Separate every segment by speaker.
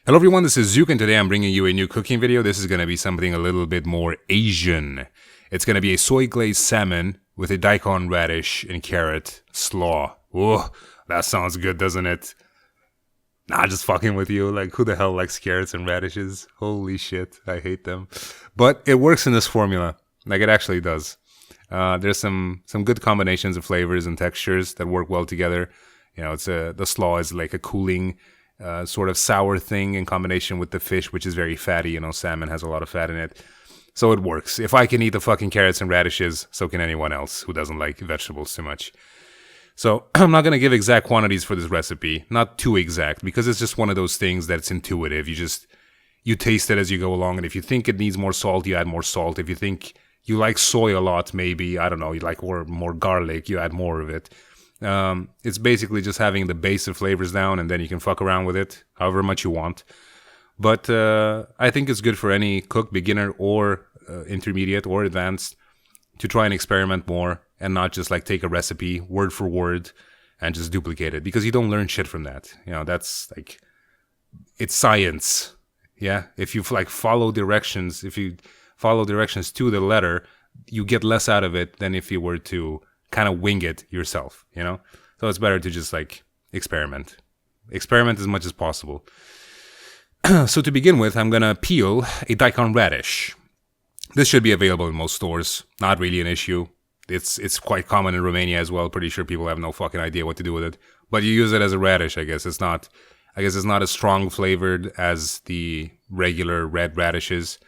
Speaker 1: Hello everyone, this is Zooc and today I'm bringing you a new cooking video. This is going to be something a little bit more Asian. It's going to be a soy-glazed salmon with a daikon, radish, and carrot slaw. Oh, that sounds good, doesn't it? Nah, just fucking with you. Like, who the hell likes carrots and radishes? Holy shit, I hate them. But it works in this formula. Like, it actually does. There's some good combinations of flavors and textures that work well together. You know, the slaw is like a cooling sort of sour thing in combination with the fish, which is very fatty. You know, salmon has a lot of fat in it. So it works. If I can eat the fucking carrots and radishes, so can anyone else who doesn't like vegetables too much. So I'm not going to give exact quantities for this recipe. Not too exact, because it's just one of those things that's intuitive. You taste it as you go along, and if you think it needs more salt, you add more salt. If you think you like soy a lot, maybe, I don't know, you like more garlic, you add more of it. It's basically just having the base of flavors down, and then you can fuck around with it however much you want. But I think it's good for any cook, beginner or intermediate or advanced, to try and experiment more and not just like take a recipe word for word and just duplicate it, because you don't learn shit from that. You know, that's like, it's science. Yeah, if you like follow directions to the letter, you get less out of it than if you were to kind of wing it yourself, you know? So it's better to just like experiment as much as possible. So to begin with, I'm gonna peel a daikon radish. This should be available in most stores. Not really an issue. It's quite common in Romania as well. Pretty sure people have no fucking idea what to do with it. But you use it as a radish, I guess. It's not as strong flavored as the regular red radishes.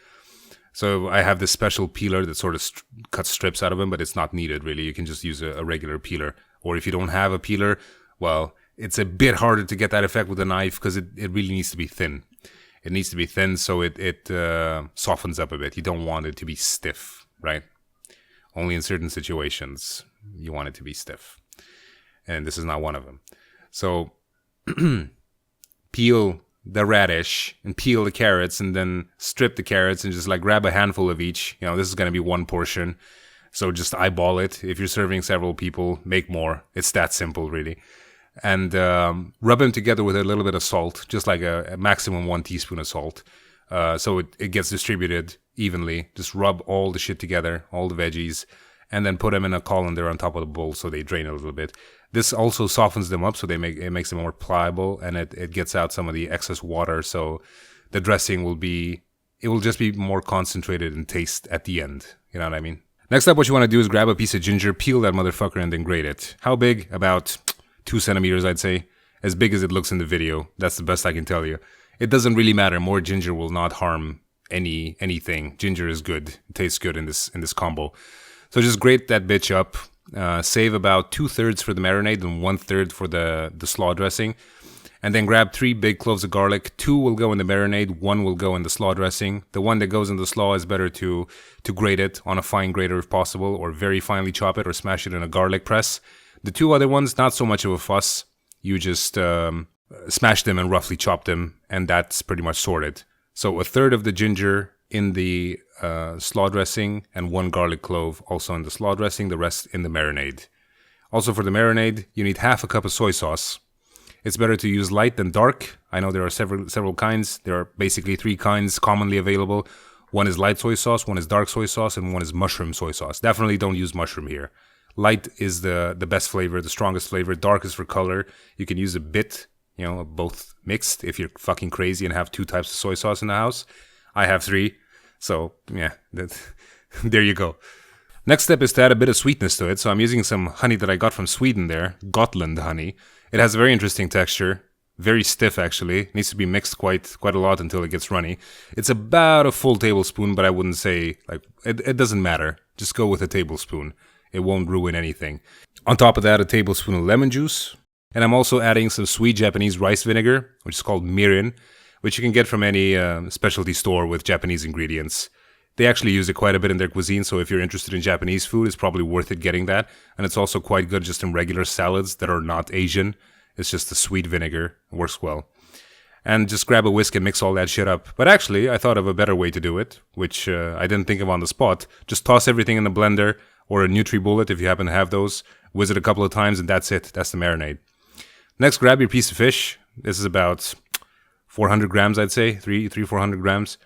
Speaker 1: So I have this special peeler that sort of cuts strips out of them, but it's not needed really. You can just use a regular peeler. Or if you don't have a peeler, well, it's a bit harder to get that effect with a knife because it really needs to be thin. It needs to be thin so it softens up a bit. You don't want it to be stiff, right? Only in certain situations you want it to be stiff. And this is not one of them. So peel the radish and peel the carrots and then strip the carrots and just like grab a handful of each. You know, this is going to be one portion. So just eyeball it. If you're serving several people, make more. It's that simple, really. And rub them together with a little bit of salt, just like a maximum 1 teaspoon of salt. So it gets distributed evenly. Just rub all the shit together, all the veggies, and then put them in a colander on top of the bowl so they drain a little bit. This also softens them up, so it makes them more pliable, and it gets out some of the excess water, so the dressing will just be more concentrated in taste at the end. You know what I mean? Next up, what you want to do is grab a piece of ginger, peel that motherfucker, and then grate it. How big? About 2 centimeters, I'd say. As big as it looks in the video. That's the best I can tell you. It doesn't really matter. More ginger will not harm anything. Ginger is good. It tastes good in this combo. So just grate that bitch up. Save about 2/3 for the marinade and 1/3 for the slaw dressing. And then grab 3 big cloves of garlic. 2 will go in the marinade, 1 will go in the slaw dressing. The one that goes in the slaw is better to grate it on a fine grater if possible, or very finely chop it or smash it in a garlic press. The 2 other ones, not so much of a fuss. You just smash them and roughly chop them, and that's pretty much sorted. So 1/3 of the ginger in the slaw dressing and 1 garlic clove also in the slaw dressing, the rest in the marinade. Also for the marinade, you need 1/2 cup of soy sauce. It's better to use light than dark. I know there are several kinds. There are basically 3 kinds commonly available. One is light soy sauce, one is dark soy sauce, and one is mushroom soy sauce. Definitely don't use mushroom here. Light is the best flavor, the strongest flavor. Dark is for color. You can use a bit, you know, of both mixed if you're fucking crazy and have 2 types of soy sauce in the house. I have 3. So, yeah, there you go. Next step is to add a bit of sweetness to it. So I'm using some honey that I got from Sweden there, Gotland honey. It has a very interesting texture. Very stiff, actually. It needs to be mixed quite a lot until it gets runny. It's about a full tablespoon, but I wouldn't say, like, it doesn't matter. Just go with a tablespoon. It won't ruin anything. On top of that, a tablespoon of lemon juice. And I'm also adding some sweet Japanese rice vinegar, which is called Mirin, which you can get from any specialty store with Japanese ingredients. They actually use it quite a bit in their cuisine, so if you're interested in Japanese food, it's probably worth it getting that. And it's also quite good just in regular salads that are not Asian. It's just the sweet vinegar. It works well. And just grab a whisk and mix all that shit up. But actually, I thought of a better way to do it, which I didn't think of on the spot. Just toss everything in the blender, or a NutriBullet if you happen to have those. Whiz it a couple of times and that's it. That's the marinade. Next, grab your piece of fish. This is about 400 grams, I'd say, 400 grams.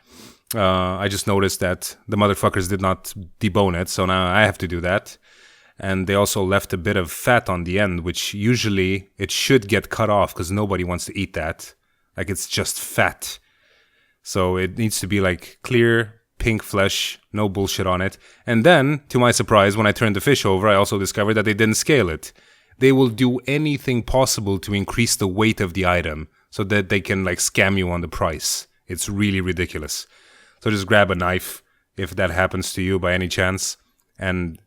Speaker 1: I just noticed that the motherfuckers did not debone it, so now I have to do that. And they also left a bit of fat on the end, which usually it should get cut off because nobody wants to eat that. Like, it's just fat. So it needs to be like clear, pink flesh, no bullshit on it. And then, to my surprise, when I turned the fish over, I also discovered that they didn't scale it. They will do anything possible to increase the weight of the item so that they can like scam you on the price. It's really ridiculous. So just grab a knife if that happens to you by any chance and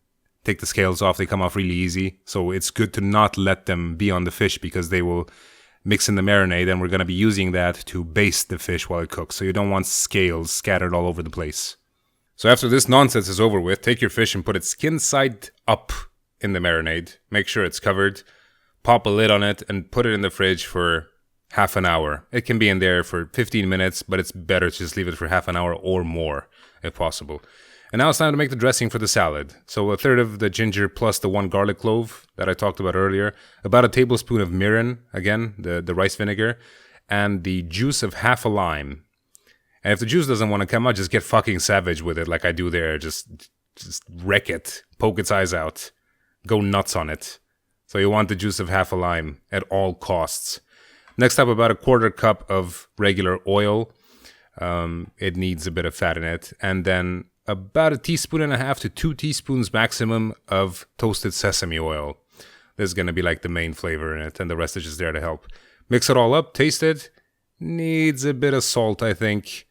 Speaker 1: take the scales off. They come off really easy. So it's good to not let them be on the fish because they will mix in the marinade, and we're going to be using that to baste the fish while it cooks. So you don't want scales scattered all over the place. So after this nonsense is over with, take your fish and put it skin side up in the marinade. Make sure it's covered. Pop a lid on it and put it in the fridge for half an hour. It can be in there for 15 minutes, but it's better to just leave it for half an hour or more if possible. And now it's time to make the dressing for the salad. So a third of the ginger plus the 1 garlic clove that I talked about earlier. About a tablespoon of mirin, again, the rice vinegar. And the juice of half a lime. And if the juice doesn't want to come out, just get fucking savage with it like I do there. Just wreck it. Poke its eyes out. Go nuts on it. So you want the juice of half a lime at all costs. Next up, about a 1/4 cup of regular oil. It needs a bit of fat in it. And then about 1.5 teaspoons to 2 teaspoons maximum of toasted sesame oil. This is going to be like the main flavor in it, and the rest is just there to help. Mix it all up, taste it. Needs a bit of salt, I think.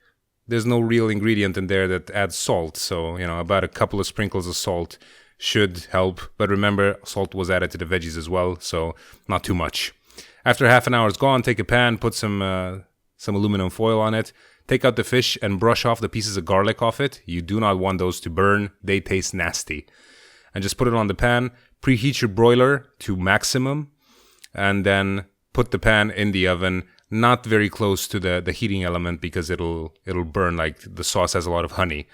Speaker 1: There's no real ingredient in there that adds salt, so, about a couple of sprinkles of salt should help. But remember, salt was added to the veggies as well, so not too much. After half an hour is gone, take a pan, put some aluminum foil on it. Take out the fish and brush off the pieces of garlic off it. You do not want those to burn. They taste nasty. And just put it on the pan. Preheat your broiler to maximum. And then put the pan in the oven, not very close to the heating element because it'll burn, like the sauce has a lot of honey.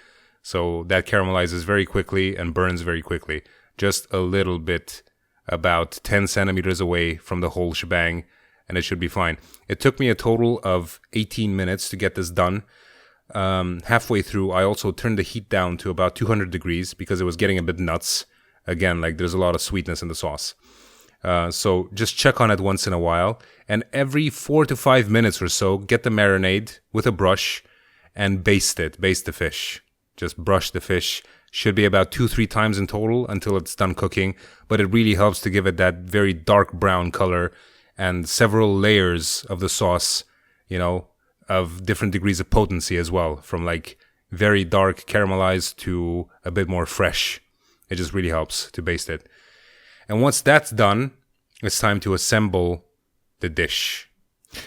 Speaker 1: So that caramelizes very quickly and burns very quickly. Just a little bit, about 10 centimeters away from the whole shebang. And it should be fine. It took me a total of 18 minutes to get this done. Halfway through, I also turned the heat down to about 200 degrees because it was getting a bit nuts. Again, like there's a lot of sweetness in the sauce. So just check on it once in a while. And every 4 to 5 minutes or so, get the marinade with a brush and baste it. Baste the fish. Just brush the fish. Should be about 2-3 times in total until it's done cooking. But it really helps to give it that very dark brown color and several layers of the sauce, of different degrees of potency as well, from like very dark caramelized to a bit more fresh. It just really helps to baste it. And once that's done, it's time to assemble the dish.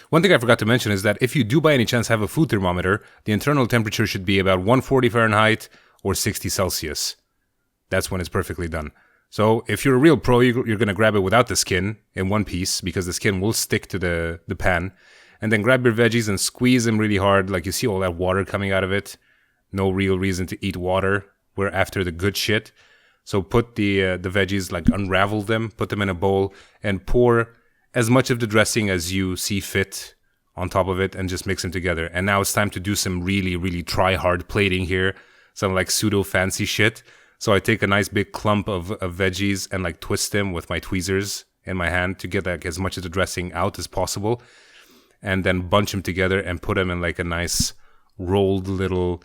Speaker 1: One thing I forgot to mention is that if you do by any chance have a food thermometer, the internal temperature should be about 140 Fahrenheit or 60 Celsius. That's when it's perfectly done. So if you're a real pro, you're going to grab it without the skin in one piece because the skin will stick to the pan. And then grab your veggies and squeeze them really hard. Like you see all that water coming out of it. No real reason to eat water. We're after the good shit. So put the veggies, like unravel them, put them in a bowl and pour as much of the dressing as you see fit on top of it and just mix them together. And now it's time to do some really, really try hard plating here. Some like pseudo fancy shit. So I take a nice big clump of veggies and like twist them with my tweezers in my hand to get like as much of the dressing out as possible. And then bunch them together and put them in like a nice rolled little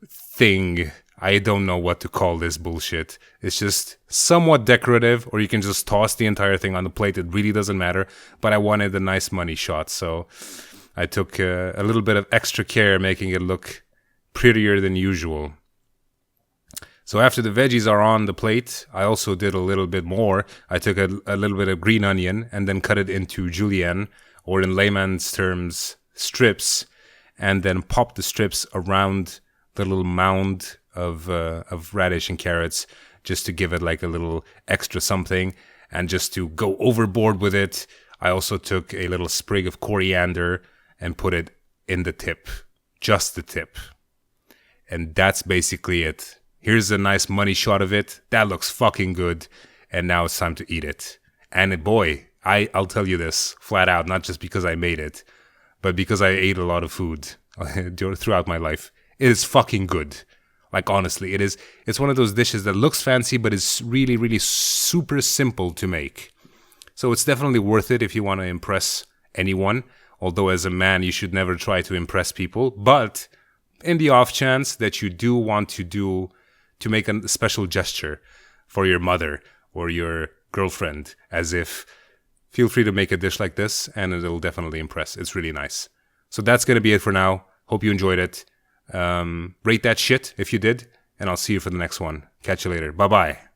Speaker 1: thing. I don't know what to call this bullshit. It's just somewhat decorative, or you can just toss the entire thing on the plate. It really doesn't matter. But I wanted a nice money shot. So I took a little bit of extra care making it look prettier than usual. So after the veggies are on the plate, I also did a little bit more. I took a little bit of green onion and then cut it into julienne, or in layman's terms, strips, and then popped the strips around the little mound of radish and carrots just to give it like a little extra something. And just to go overboard with it, I also took a little sprig of coriander and put it in the tip. Just the tip. And that's basically it. Here's a nice money shot of it. That looks fucking good. And now it's time to eat it. And boy, I'll tell you this flat out, not just because I made it, but because I ate a lot of food throughout my life, it is fucking good. Like, honestly, it's one of those dishes that looks fancy, but is really, really super simple to make. So it's definitely worth it if you want to impress anyone. Although as a man, you should never try to impress people. But in the off chance that you do want to make a special gesture for your mother or your girlfriend, feel free to make a dish like this and it'll definitely impress. It's really nice. So that's going to be it for now. Hope you enjoyed it. Rate that shit if you did, and I'll see you for the next one. Catch you later. Bye-bye.